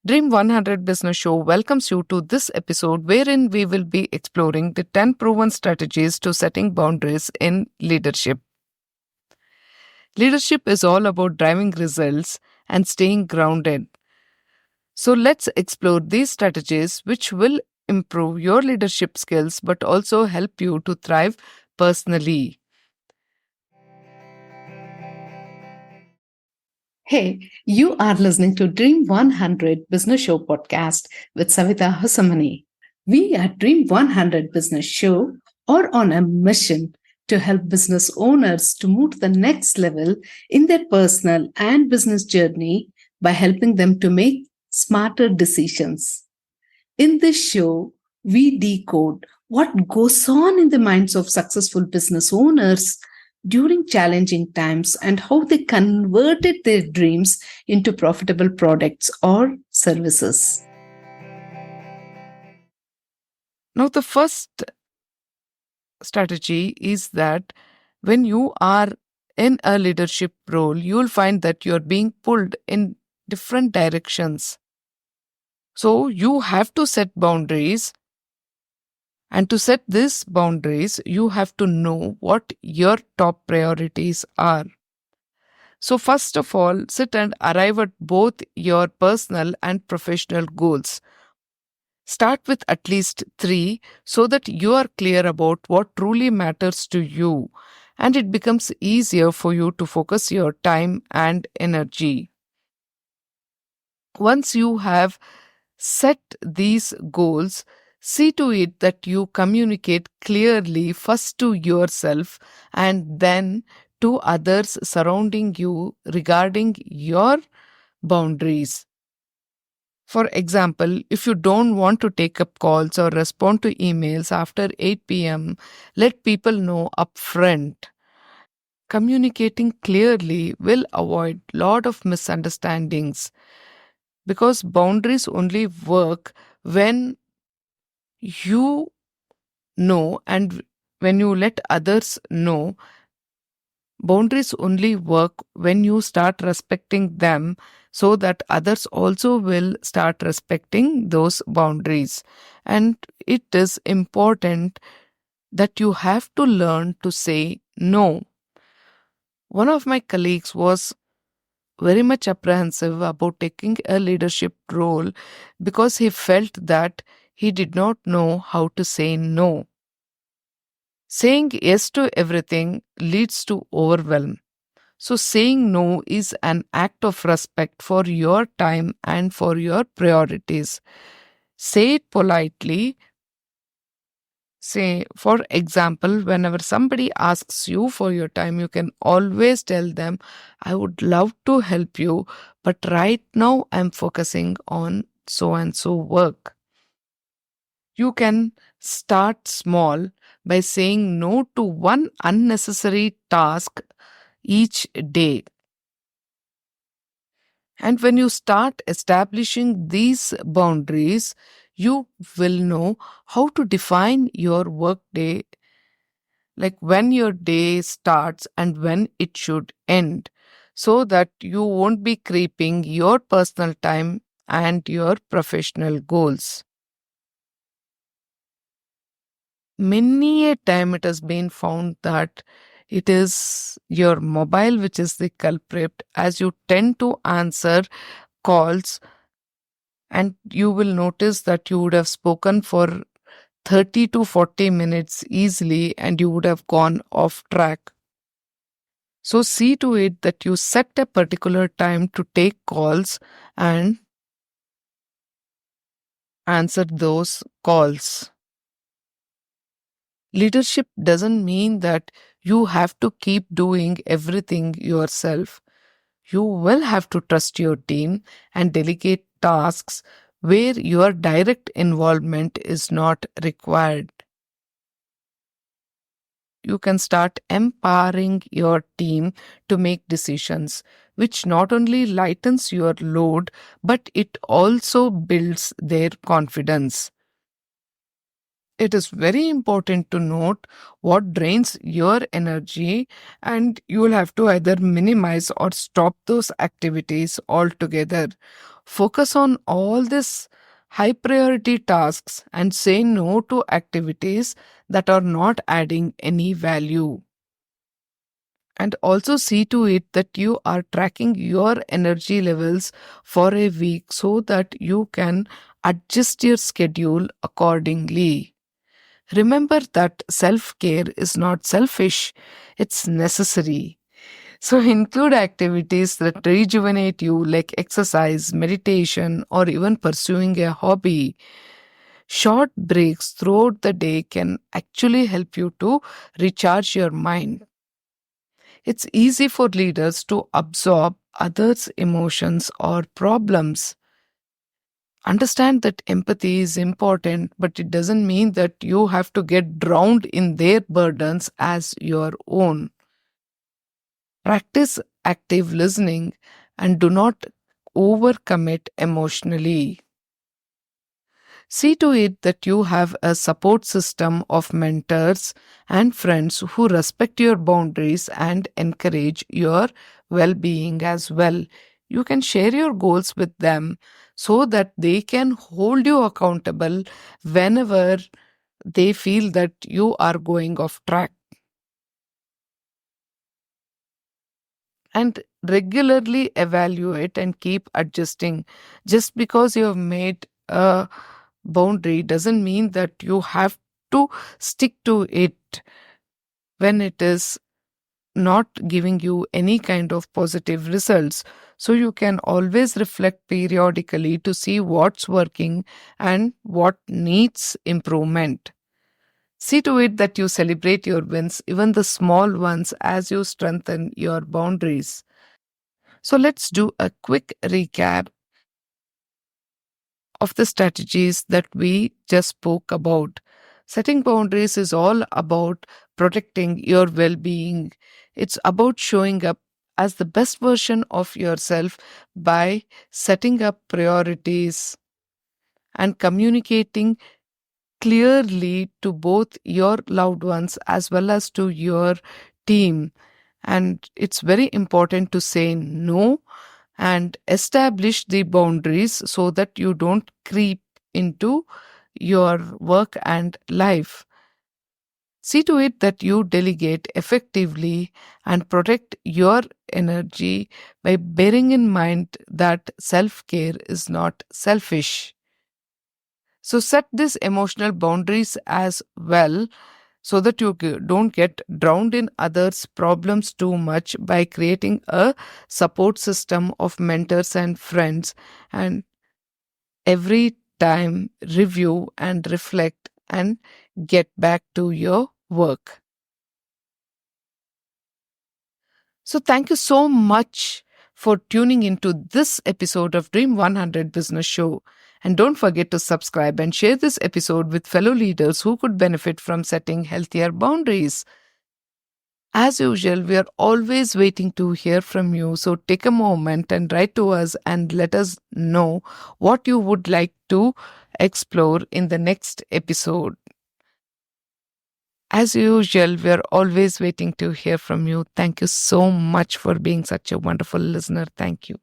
Dream 100 Business Show welcomes you to this episode wherein we will be exploring the 10 proven strategies to setting boundaries in leadership. Leadership is all about driving results and staying grounded. So let's explore these strategies which will improve your leadership skills but also help you to thrive personally. Hey, you are listening to Dream 100 Business Show podcast with Savita Hosamani. We at Dream 100 Business Show are on a mission to help business owners to move to the next level in their personal and business journey by helping them to make smarter decisions. In this show, we decode what goes on in the minds of successful business owners during challenging times and how they converted their dreams into profitable products or services. Now, the first strategy is that when you are in a leadership role, you'll find that you're being pulled in different directions. So you have to set boundaries. And to set these boundaries, you have to know what your top priorities are. So, first of all, sit and arrive at both your personal and professional goals. Start with at least three so that you are clear about what truly matters to you, and it becomes easier for you to focus your time and energy. Once you have set these goals, see to it that you communicate clearly first to yourself and then to others surrounding you regarding your boundaries. For example, if you don't want to take up calls or respond to emails after 8 p.m., let people know upfront. Communicating clearly will avoid lot of misunderstandings because boundaries only work when you know and when you let others know. Boundaries only work when you start respecting them so that others also will start respecting those boundaries. And it is important that you have to learn to say no. One of my colleagues was very much apprehensive about taking a leadership role because he felt that he did not know how to say no. Saying yes to everything leads to overwhelm. So, saying no is an act of respect for your time and for your priorities. Say it politely. Say, for example, whenever somebody asks you for your time, you can always tell them, I would love to help you, but right now I'm focusing on so and so work. You can start small by saying no to one unnecessary task each day. And when you start establishing these boundaries, you will know how to define your workday, like when your day starts and when it should end, so that you won't be creeping your personal time and your professional goals. Many a time it has been found that it is your mobile which is the culprit, as you tend to answer calls and you will notice that you would have spoken for 30 to 40 minutes easily and you would have gone off track. So see to it that you set a particular time to take calls and answer those calls. Leadership doesn't mean that you have to keep doing everything yourself. You will have to trust your team and delegate tasks where your direct involvement is not required. You can start empowering your team to make decisions, which not only lightens your load, but it also builds their confidence. It is very important to note what drains your energy, and you will have to either minimize or stop those activities altogether. Focus on all these high priority tasks and say no to activities that are not adding any value. And also see to it that you are tracking your energy levels for a week so that you can adjust your schedule accordingly. Remember that self care is not selfish, it's necessary. So, include activities that rejuvenate you, like exercise, meditation, or even pursuing a hobby. Short breaks throughout the day can actually help you to recharge your mind. It's easy for leaders to absorb others' emotions or problems. Understand that empathy is important, but it doesn't mean that you have to get drowned in their burdens as your own. Practice active listening and do not overcommit emotionally. See to it that you have a support system of mentors and friends who respect your boundaries and encourage your well being as well. You can share your goals with them so that they can hold you accountable whenever they feel that you are going off track. And regularly evaluate and keep adjusting. Just because you have made a boundary doesn't mean that you have to stick to it when it is not giving you any kind of positive results. So you can always reflect periodically to see what's working and what needs improvement. See to it that you celebrate your wins, even the small ones, as you strengthen your boundaries. So let's do a quick recap of the strategies that we just spoke about. Setting boundaries is all about protecting your well being. It's about showing up as the best version of yourself by setting up priorities and communicating clearly to both your loved ones as well as to your team. And it's very important to say no and establish the boundaries so that you don't creep into your work and life. See to it that you delegate effectively and protect your energy by bearing in mind that self care is not selfish. So, set these emotional boundaries as well so that you don't get drowned in others' problems too much by creating a support system of mentors and friends. And every time review and reflect and get back to your work. So, thank you so much for tuning into this episode of Dream 100 Business Show. And don't forget to subscribe and share this episode with fellow leaders who could benefit from setting healthier boundaries. As usual, we are always waiting to hear from you. So take a moment and write to us and let us know what you would like to explore in the next episode. As usual, we are always waiting to hear from you. Thank you so much for being such a wonderful listener. Thank you.